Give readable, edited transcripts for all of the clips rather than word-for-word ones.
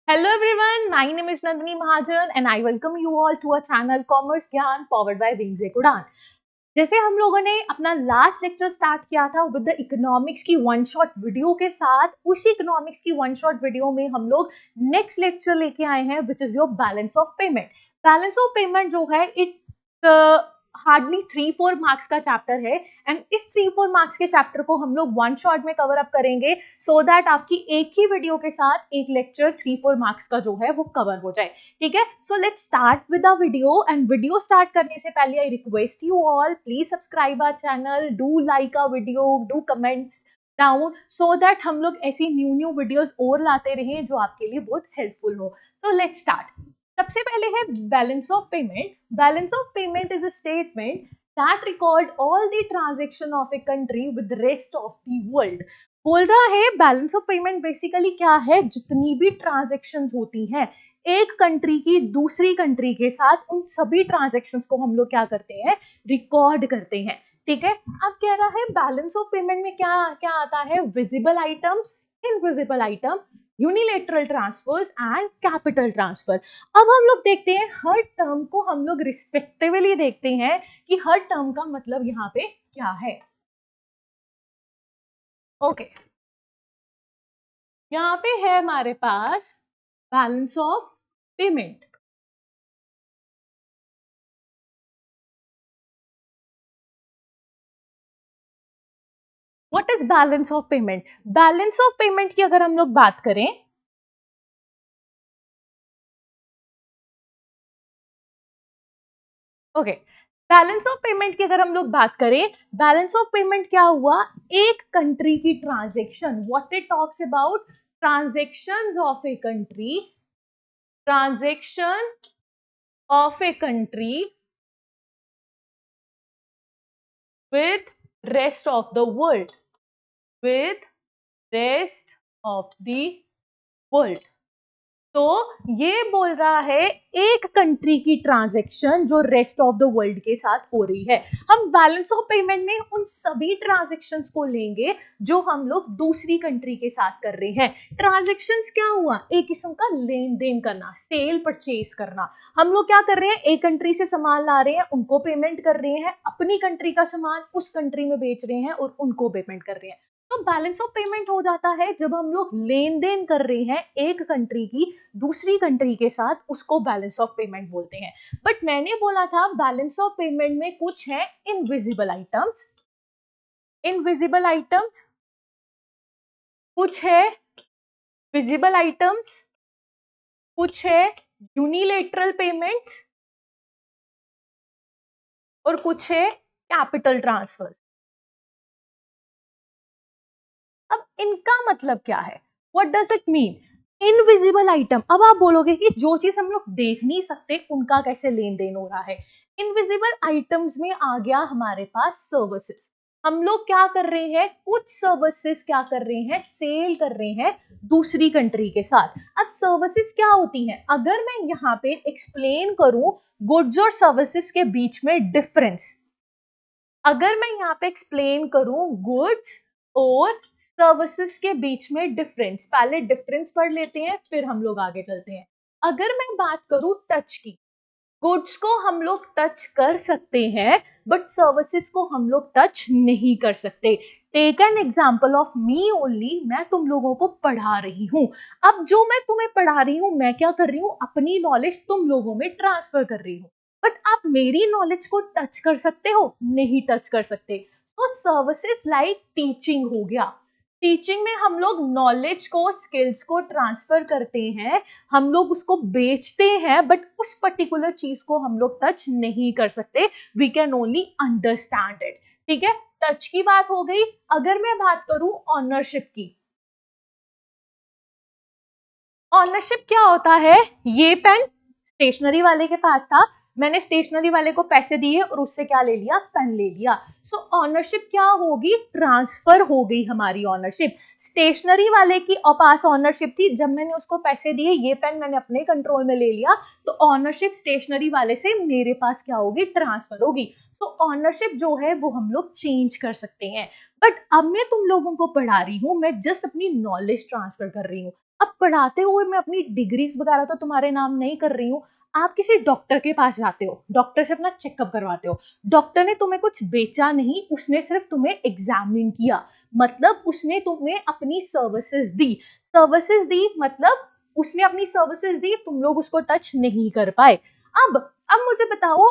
Hello everyone, my name is Nandini Mahajan and I welcome you all to our channel Commerce Gyan powered by Wings Kudan। जैसे हम लोगों ने अपना last lecture start किया था with the economics की one shot video के साथ, उसी इकोनॉमिक्स की वन शॉट वीडियो में हम लोग नेक्स्ट लेक्चर लेके आए हैं which is your balance of payment. Balance of payment जो है इट हार्डली 3-4 मार्क्स का चैप्टर है एंड इस 3-4 मार्क्स के चैप्टर को हम लोग वन शॉट में कवर अप करेंगे सो दैट आपकी एक ही वीडियो के साथ एक लेक्चर 3-4 मार्क्स का जो है वो कवर हो जाए। ठीक है, so let's start with the video and video start करने से पहले I request you all please subscribe our channel, do like our video, do comments down so that हम लोग ऐसी न्यू वीडियोस और लाते रहें जो आपके लिए बहुत हेल्पफुल हो। सो लेट्स स्टार्ट। सबसे पहले है balance of payment. Balance of payment is a statement that record all the transaction of a country with rest of the world. बोल रहा है बैलेंस ऑफ पेमेंट बेसिकली क्या है, जितनी भी ट्रांजैक्शंस होती हैं एक कंट्री की दूसरी कंट्री के साथ, उन सभी ट्रांजैक्शंस को हम लोग क्या करते हैं, रिकॉर्ड करते हैं। ठीक है, अब कह रहा है बैलेंस ऑफ पेमेंट में क्या क्या आता है, visible items, invisible item, unilateral transfers and capital transfer. अब हम लोग देखते हैं हर टर्म को हम लोग रिस्पेक्टिवली देखते हैं कि हर टर्म का मतलब यहाँ पे क्या है। ओके, यहाँ पे है हमारे पास balance of payment. What is balance of payment? Balance of payment की अगर हम लोग बात करें, ओके, बैलेंस ऑफ पेमेंट की अगर हम लोग बात करें, बैलेंस ऑफ पेमेंट क्या हुआ, एक कंट्री की transaction, what it talks about, transactions of a country, transaction of a country with rest of the world, with rest of the world। तो ये बोल रहा है एक कंट्री की ट्रांजैक्शन जो रेस्ट ऑफ द वर्ल्ड के साथ हो रही है। हम बैलेंस ऑफ पेमेंट में उन सभी ट्रांजैक्शंस को लेंगे जो हम लोग दूसरी कंट्री के साथ कर रहे हैं। ट्रांजैक्शंस क्या हुआ, एक किस्म का लेन देन करना, सेल परचेज करना। हम लोग क्या कर रहे हैं, एक कंट्री से सामान ला रहे हैं, उनको पेमेंट कर रहे हैं, अपनी कंट्री का सामान उस कंट्री में बेच रहे हैं और उनको पेमेंट कर रहे हैं। तो बैलेंस ऑफ पेमेंट हो जाता है जब हम लोग लेन देन कर रहे हैं एक कंट्री की दूसरी कंट्री के साथ, उसको बैलेंस ऑफ पेमेंट बोलते हैं। बट मैंने बोला था बैलेंस ऑफ पेमेंट में कुछ है इनविजिबल आइटम्स, इनविजिबल आइटम्स, कुछ है विजिबल आइटम्स, कुछ है यूनिलेटरल पेमेंट्स और कुछ है कैपिटल ट्रांसफर्स। अब इनका मतलब क्या है, what does it mean? Invisible item, अब आप बोलोगे कि जो चीज हम लोग देख नहीं सकते उनका कैसे लेन देन हो रहा है। इनविजिबल आइटम्स में आ गया हमारे पास सर्विसेज। हम लोग क्या कर रहे हैं, कुछ सर्विसेज क्या कर रहे हैं, सेल कर रहे हैं दूसरी कंट्री के साथ। अब सर्विसेज क्या होती हैं, अगर मैं यहाँ पे एक्सप्लेन करूं गुड्स और सर्विसेज के बीच में डिफरेंस, अगर मैं यहाँ पे एक्सप्लेन करूं गुड्स और सर्विसेज के बीच में डिफरेंस, पहले डिफरेंस पढ़ लेते हैं फिर हम लोग आगे चलते हैं। अगर मैं बात करूं टच की, गुड्स को हम लोग टच कर सकते हैं बट सर्विसेज को हम लोग टच नहीं कर सकते। Take an example of me only, मैं तुम लोगों को पढ़ा रही हूँ। अब जो मैं तुम्हें पढ़ा रही हूँ, मैं क्या कर रही हूँ, अपनी नॉलेज तुम लोगों में ट्रांसफर कर रही हूँ, बट आप मेरी नॉलेज को टच कर सकते हो, नहीं टच कर सकते। सो सर्विसेज लाइक टीचिंग हो गया, टीचिंग में हम लोग नॉलेज को, स्किल्स को ट्रांसफर करते हैं, हम लोग उसको बेचते हैं बट उस पर्टिकुलर चीज को हम लोग टच नहीं कर सकते, we can only understand it. ठीक है, टच की बात हो गई। अगर मैं बात करूं ऑनरशिप की, ऑनरशिप क्या होता है, ये पेन स्टेशनरी वाले के पास था, मैंने स्टेशनरी वाले को पैसे दिए और उससे क्या ले लिया, पेन ले लिया। सो ऑनरशिप क्या होगी, ट्रांसफर हो गई हमारी ऑनरशिप। स्टेशनरी वाले की पास ऑनरशिप थी, जब मैंने उसको पैसे दिए, ये पेन मैंने अपने कंट्रोल में ले लिया, तो ऑनरशिप स्टेशनरी वाले से मेरे पास क्या होगी, ट्रांसफर होगी। सो ऑनरशिप जो है वो हम लोग चेंज कर सकते हैं। बट अब मैं तुम लोगों को पढ़ा रही हूँ, मैं जस्ट अपनी नॉलेज ट्रांसफर कर रही हूँ। अब पढ़ाते हुए मैं अपनी डिग्रीज वगैरह तो तुम्हारे नाम नहीं कर रही हूँ। आप किसी डॉक्टर के पास जाते हो, डॉक्टर से अपना चेकअप करवाते हो, डॉक्टर ने तुम्हें कुछ बेचा नहीं, उसने सिर्फ तुम्हें एग्जामिन किया, मतलब उसने तुम्हें अपनी सर्विसेज दी मतलब उसने अपनी सर्विसेज दी, तुम लोग उसको टच नहीं कर पाए। अब मुझे बताओ,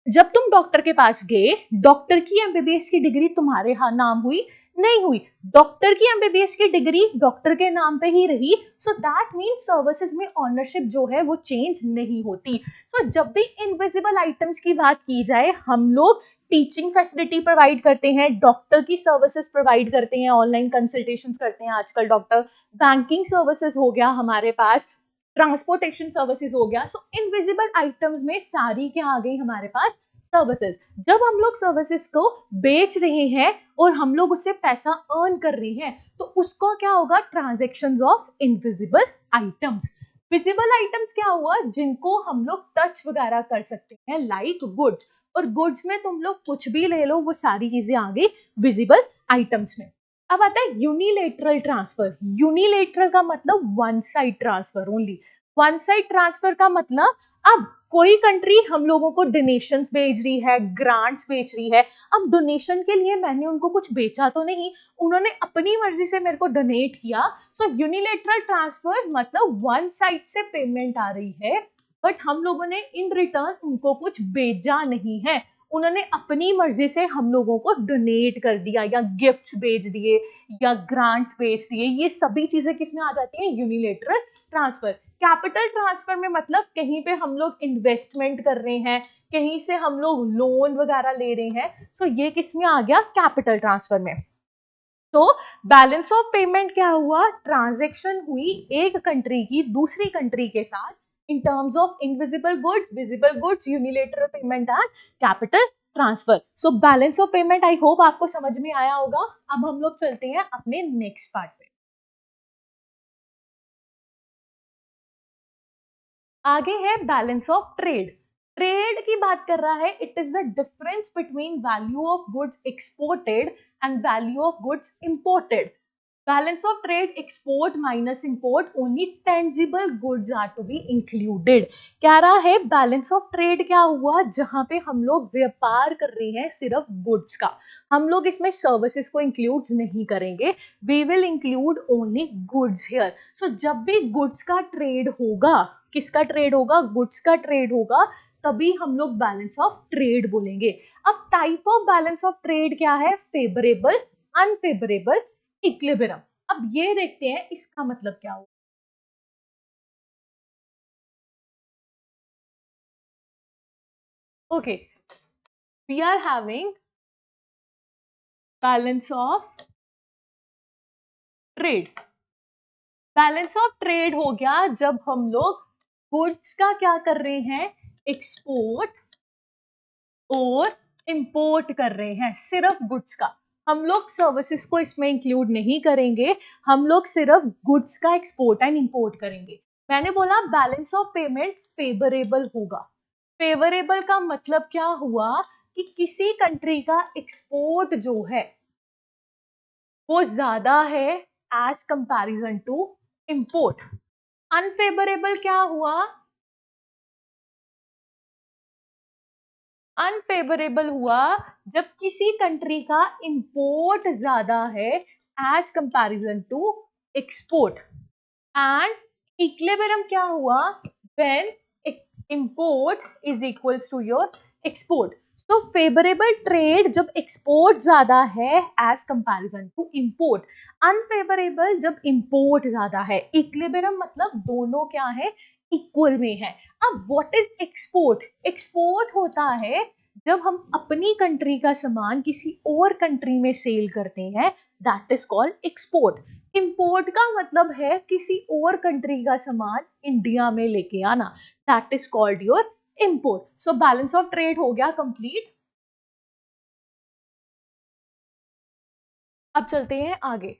जब तुम डॉक्टर के पास गए, डॉक्टर की एमबीबीएस की डिग्री तुम्हारे नाम हुई? नहीं हुई। डॉक्टर की एमबीबीएस की डिग्री डॉक्टर के नाम पे ही रही। सो दैट मीन्स सर्विसेज में ऑनरशिप जो है वो चेंज नहीं होती। सो जब भी इनविजिबल आइटम्स की बात की जाए, हम लोग टीचिंग फैसिलिटी प्रोवाइड करते हैं, डॉक्टर की सर्विसेज प्रोवाइड करते हैं, ऑनलाइन कंसल्टेशन करते हैं आजकल डॉक्टर, बैंकिंग सर्विसेज हो गया हमारे पास, ट्रांसपोर्टेशन सर्विसेज हो गया। सो इनविजिबल आइटम्स में सारी क्या आ गई हमारे पास? सर्विसेज। जब हम लोग सर्विसेज को बेच रहे हैं और हम लोग उससे पैसा अर्न कर रहे हैं, तो उसको क्या होगा? Transactions of invisible items. Visible items क्या हुआ? जिनको हम लोग टच वगैरह कर सकते हैं, लाइक गुड्स। और गुड्स में तुम लोग कुछ भी ले लो, वो सारी चीजें आ गई विजिबल आइटम्स में। अब आता है यूनिलेटरल ट्रांसफर। यूनिलेटरल का मतलब one side transfer only. One side transfer का मतलब, अब कोई कंट्री हम लोगों को डोनेशंस भेज रही है, ग्रांट्स भेज रही है। अब डोनेशन के लिए मैंने उनको कुछ बेचा तो नहीं, उन्होंने अपनी मर्जी से मेरे को डोनेट किया। सो यूनिलेटरल ट्रांसफर मतलब वन साइड से पेमेंट आ रही है, बट हम लोगों ने इन रिटर्न उनको कुछ भेजा नहीं है, उन्होंने अपनी मर्जी से हम लोगों को डोनेट कर दिया, या गिफ्ट्स भेज दिए, या ग्रांट्स भेज दिए। ये सभी चीजें किसमें आ जाती हैं? Unilateral transfer. कैपिटल ट्रांसफर में मतलब कहीं पे हम लोग इन्वेस्टमेंट कर रहे हैं, कहीं से हम लोग लोन वगैरह ले रहे हैं, सो ये किसमें आ गया? कैपिटल ट्रांसफर में। तो बैलेंस ऑफ पेमेंट क्या हुआ? ट्रांजैक्शन हुई एक कंट्री की दूसरी कंट्री के साथ in terms of invisible goods, visible goods, unilateral payment and capital transfer. So balance of payment I hope आपको समझ में आया होगा। अब हम लोग चलते हैं अपने नेक्स्ट पार्ट पे। आगे है बैलेंस ऑफ ट्रेड। ट्रेड की बात कर रहा है, it is the difference between value of goods exported and value of goods imported. Balance of trade, export minus import, only tangible goods are to be included। कह रहा है balance of trade क्या हुआ? जहां पे हम लोग व्यापार कर रहे हैं सिर्फ गुड्स का, हम लोग इसमें सर्विसेज को इंक्लूड नहीं करेंगे, we will include only goods here. So जब भी गुड्स का ट्रेड होगा, किसका ट्रेड होगा? गुड्स का ट्रेड होगा, तभी हम लोग बैलेंस ऑफ ट्रेड बोलेंगे। अब type of balance of trade क्या है? Favourable, unfavourable, equilibrium. अब ये देखते हैं इसका मतलब क्या होगा। Okay, we are having balance of trade. Balance of trade हो गया जब हम लोग गुड्स का क्या कर रहे हैं? एक्सपोर्ट और इंपोर्ट कर रहे हैं, सिर्फ गुड्स का। हम लोग सर्विसेज को इसमें इंक्लूड नहीं करेंगे, हम लोग सिर्फ गुड्स का एक्सपोर्ट एंड इंपोर्ट करेंगे। मैंने बोला बैलेंस ऑफ पेमेंट फेवरेबल होगा। फेवरेबल का मतलब क्या हुआ? कि किसी कंट्री का एक्सपोर्ट जो है वो ज्यादा है as comparison to import. Unfavourable क्या हुआ? अनफेवरेबल हुआ जब किसी कंट्री का इंपोर्ट ज्यादा है as comparison to export. And equilibrium क्या हुआ? When import is equals to your export. तो फेवरेबल ट्रेड जब एक्सपोर्ट ज्यादा है as comparison to import, unfavourable जब इंपोर्ट ज्यादा है। इक्विलिब्रियम मतलब दोनों क्या है? इक्वल में है। अब व्हाट इज एक्सपोर्ट? एक्सपोर्ट होता है जब हम अपनी कंट्री का सामान किसी और कंट्री में सेल करते हैं, that is called export. Import का मतलब है किसी और कंट्री का सामान इंडिया में लेके आना, that is called your import. So balance of trade हो गया कंप्लीट। अब चलते हैं आगे।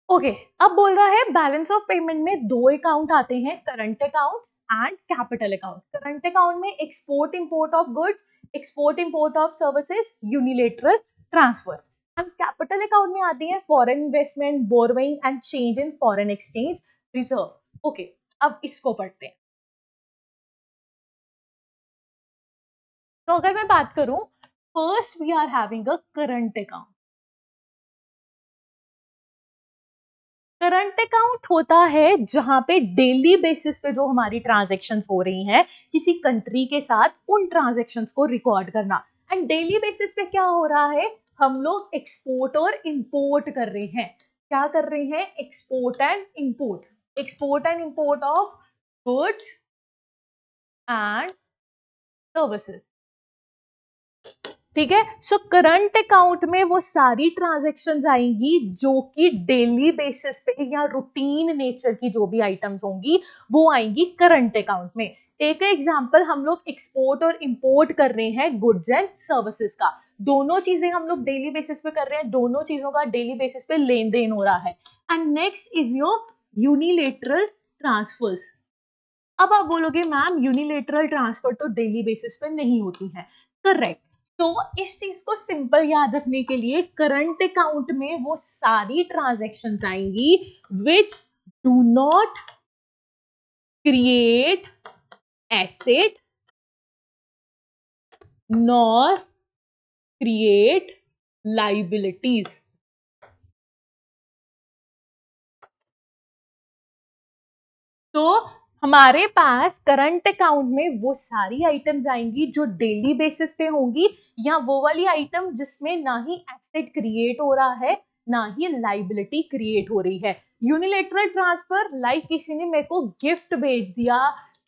ओके, अब बोल रहा है बैलेंस ऑफ पेमेंट में दो अकाउंट आते हैं, current account and capital account. Current account में export import of goods, export import of services, unilateral transfer. हम कैपिटल अकाउंट में आती है foreign investment, borrowing and change in foreign exchange reserve. Okay, अब इसको पढ़ते हैं। तो अगर मैं बात करूं, first we are having a current account. Current account होता है जहां पे डेली बेसिस पे जो हमारी ट्रांजैक्शंस हो रही हैं किसी कंट्री के साथ, उन ट्रांजैक्शंस को रिकॉर्ड करना। एंड डेली बेसिस पे क्या हो रहा है, हम लोग एक्सपोर्ट और इंपोर्ट कर रहे हैं। क्या कर रहे हैं, export and import, export and import of goods and services. ठीक है, सो करंट अकाउंट में वो सारी ट्रांजैक्शंस आएंगी जो कि डेली बेसिस पे या रूटीन नेचर की जो भी आइटम्स होंगी वो आएंगी करंट अकाउंट में। टेक एग्जांपल, हम लोग एक्सपोर्ट और इंपोर्ट कर रहे हैं गुड्स एंड सर्विसेज का, दोनों चीजें हम लोग डेली बेसिस पे कर रहे हैं, दोनों चीजों का डेली बेसिस पे लेन देन हो रहा है। And next is your unilateral transfers. अब आप बोलोगे मैम यूनिलेटरल ट्रांसफर तो डेली बेसिस पे नहीं होती है। करेक्ट। तो इस चीज को सिंपल याद रखने के लिए करंट अकाउंट में वो सारी ट्रांजैक्शंस आएंगी which do not create asset nor create liabilities. तो हमारे पास करंट अकाउंट में वो सारी आइटम्स आएंगी जो डेली बेसिस पे होंगी, या वो वाली आइटम जिसमें ना ही एसेट क्रिएट हो रहा है ना ही लाइबिलिटी क्रिएट हो रही है। यूनिलेटरल ट्रांसफर, लाइक किसी ने मेरे को गिफ्ट भेज दिया,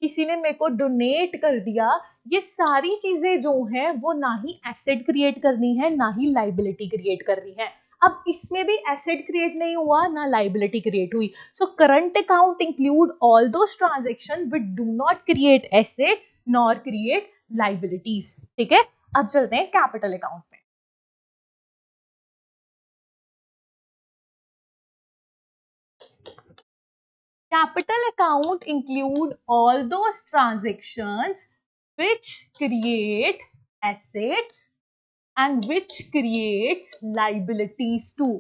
किसी ने मेरे को डोनेट कर दिया, ये सारी चीजें जो हैं वो ना ही एसेट क्रिएट करनी है ना ही लाइबिलिटी क्रिएट करनी है। अब इसमें भी एसेट क्रिएट नहीं हुआ ना लाइबिलिटी क्रिएट हुई। So current account include all those transaction which do not create asset nor create liabilities. ठीक है, अब चलते हैं कैपिटल अकाउंट में। Capital account include all those transactions which create assets and which creates liabilities too।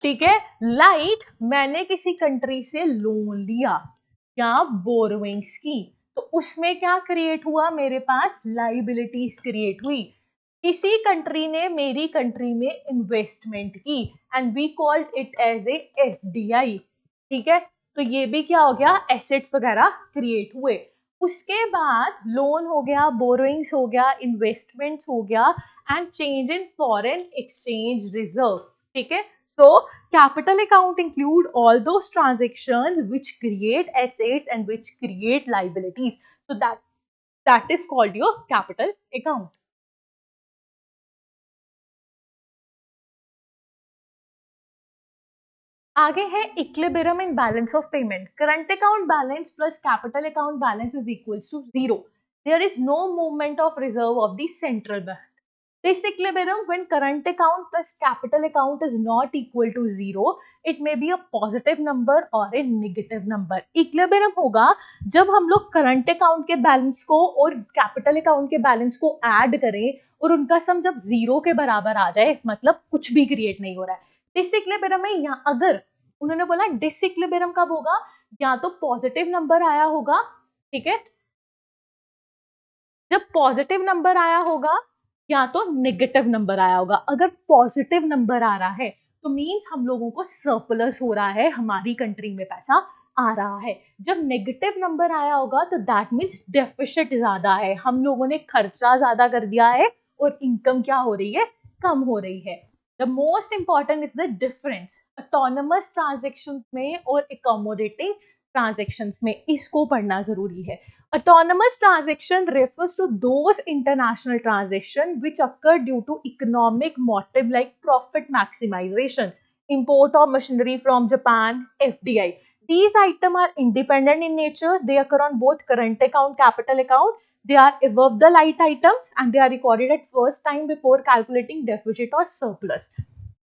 ठीक है, like मैंने किसी कंट्री से लोन लिया या बोरोइंग्स की, तो उसमें क्या क्रिएट हुआ, मेरे पास लाइबिलिटीज क्रिएट हुई। किसी कंट्री ने मेरी कंट्री में इन्वेस्टमेंट की and we called it as a FDI. ठीक है, तो ये भी क्या हो गया, एसेट्स वगैरह क्रिएट हुए। उसके बाद लोन हो गया, बोरोइंग्स हो गया, इन्वेस्टमेंट्स हो गया and change in foreign exchange reserve. ठीक है, so capital account include all those transactions which create assets and which create liabilities, so that is called your capital account। आगे है equilibrium in balance of payment. Current account balance plus capital account balance is equals to 0। There is no movement of reserve of the central bank. This equilibrium when current account plus capital account is not equal to 0, it may be a positive number or a negative number। Equilibrium होगा जब हम लोग current account के balance को और capital account के balance को add करें और उनका सम जब 0 के बराबर आ जाए, मतलब कुछ भी क्रिएट नहीं हो रहा है। डिसइक्विलिब्रियम में या अगर उन्होंने बोला डिसइक्विलिब्रियम कब होगा, या तो पॉजिटिव नंबर आया होगा, ठीक है, जब पॉजिटिव नंबर आया होगा या तो नेगेटिव नंबर आया होगा। अगर पॉजिटिव नंबर आ रहा है तो मींस हम लोगों को सरप्लस हो रहा है, हमारी कंट्री में पैसा आ रहा है। जब नेगेटिव नंबर आया होगा तो दैट मींस डेफिसिट ज्यादा है, हम लोगों ने खर्चा ज्यादा कर दिया है और इनकम क्या हो रही है, कम हो रही है। The most important is the difference autonomous transaction में और अकोमोडेटिंग ट्रांजेक्शन्स में, इसको पढ़ना जरूरी है। Autonomous transaction refers to those international transactions which occur due to economic motive like profit maximization, import of machinery from Japan, FDI. These items are independent in nature. They occur on both current account, capital account. They are above the line items and they are recorded at first time before calculating deficit or surplus।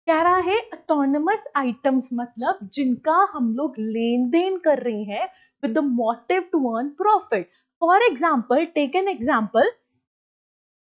कह रहा है autonomous items मतलब जिनका हम लोग लेन then कर रहे हैं with the motive to earn profit. For example, take an example,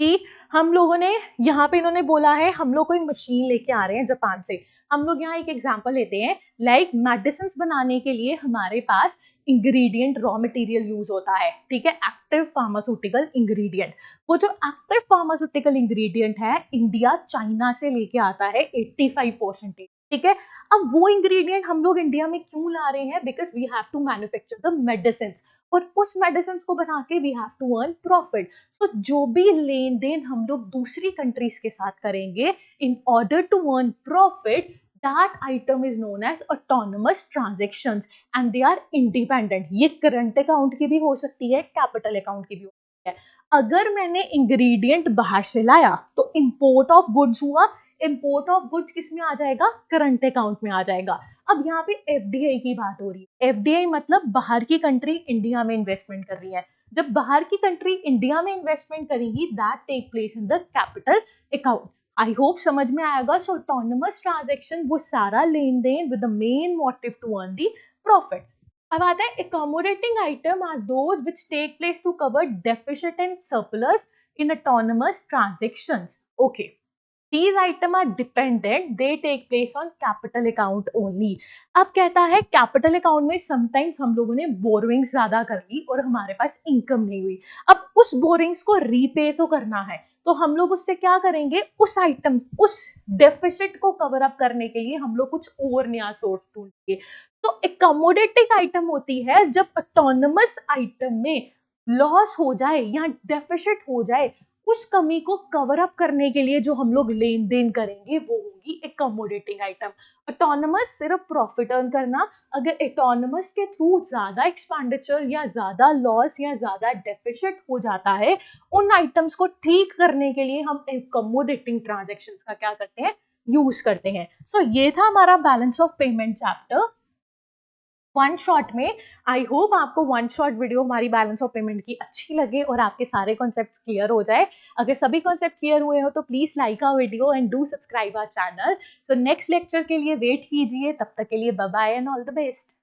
कि हम लोगों ने यहाँ पे इन्होंने बोला है हम लोग कोई मशीन लेके आ रहे हैं जापान से। हम लोग यहाँ एक एग्जांपल लेते हैं, लाइक मेडिसिन बनाने के लिए हमारे पास इंग्रेडिएंट रॉ मटेरियल यूज होता है, ठीक है, एक्टिव फार्मास्यूटिकल इंग्रेडिएंट। वो जो एक्टिव फार्मास्यूटिकल इंग्रेडिएंट है इंडिया चाइना से लेके आता है 85%, ठीक है। अब वो इंग्रेडिएंट हम लोग इंडिया में क्यों ला रहे हैं? Because we have to manufacture the medicine, और उस मेडिसिन को बना के we have to earn profit. So जो भी लेन देन हम लोग दूसरी कंट्रीज के साथ करेंगे in order to earn profit, that item is known as autonomous transactions and they are independent। ये करंट अकाउंट की भी हो सकती है, कैपिटल अकाउंट की भी हो सकती है। अगर मैंने इंग्रेडिएंट बाहर से लाया तो इंपोर्ट ऑफ गुड्स हुआ, इंपोर्ट ऑफ गुड्स किस में आ जाएगा? करंट अकाउंट में आ जाएगा। अब यहाँ पे एफडीआई की बात हो रही है। एफडीआई मतलब बाहर की कंट्री इंडिया में इन्वेस्टमेंट कर रही है। जब बाहर की कंट्री इंडिया में इन्वेस्टमेंट करेगी, that take place in the capital account. I hope समझ में आएगा। सो ऑटोनमस ट्रांजेक्शन वो सारा लेन देन with the main motive to earn the profit. अब आता है accommodating item are those which take place to cover deficit and surplus in autonomous transactions. Okay. These items are dependent, they take place on capital account only। अब कहता है capital account में sometimes हम लोगों ने बोरोइंग्स ज्यादा कर ली और हमारे पास इनकम नहीं हुई। अब उस बोरिंग्स को रीपे तो करना है, तो हम लोग उससे क्या करेंगे? उस आइटम, उस डेफिसिट को कवर अप करने के लिए हम लोग कुछ और नया सोर्स ढूंढेंगे। तो एकमोडेटिंग आइटम होती है जब ऑटोनमस आइटम में लॉस हो जाए या डेफिसिट हो जाए, उस कमी को कवर अप करने के लिए जो हम लोग लेन देन करेंगे वो होगी एकमोडेटिंग आइटम। ऑटोनमस सिर्फ प्रॉफिट अर्न करना, अगर ऑटोनमस के थ्रू ज्यादा एक्सपेंडिचर या ज्यादा लॉस या ज्यादा डेफिसिट हो जाता है, उन आइटम्स को ठीक करने के लिए हम एकमोडेटिंग ट्रांजेक्शन्स का क्या करते हैं? यूज करते हैं। सो ये था हमारा balance of payment chapter one shot में। आई होप आपको वन शॉट वीडियो हमारी बैलेंस ऑफ पेमेंट की अच्छी लगे और आपके सारे कॉन्सेप्ट्स क्लियर हो जाए। अगर सभी कॉन्सेप्ट क्लियर हुए हो तो please like our video and do subscribe our channel. So next lecture के लिए वेट कीजिए, तब तक के लिए bye bye and all the best.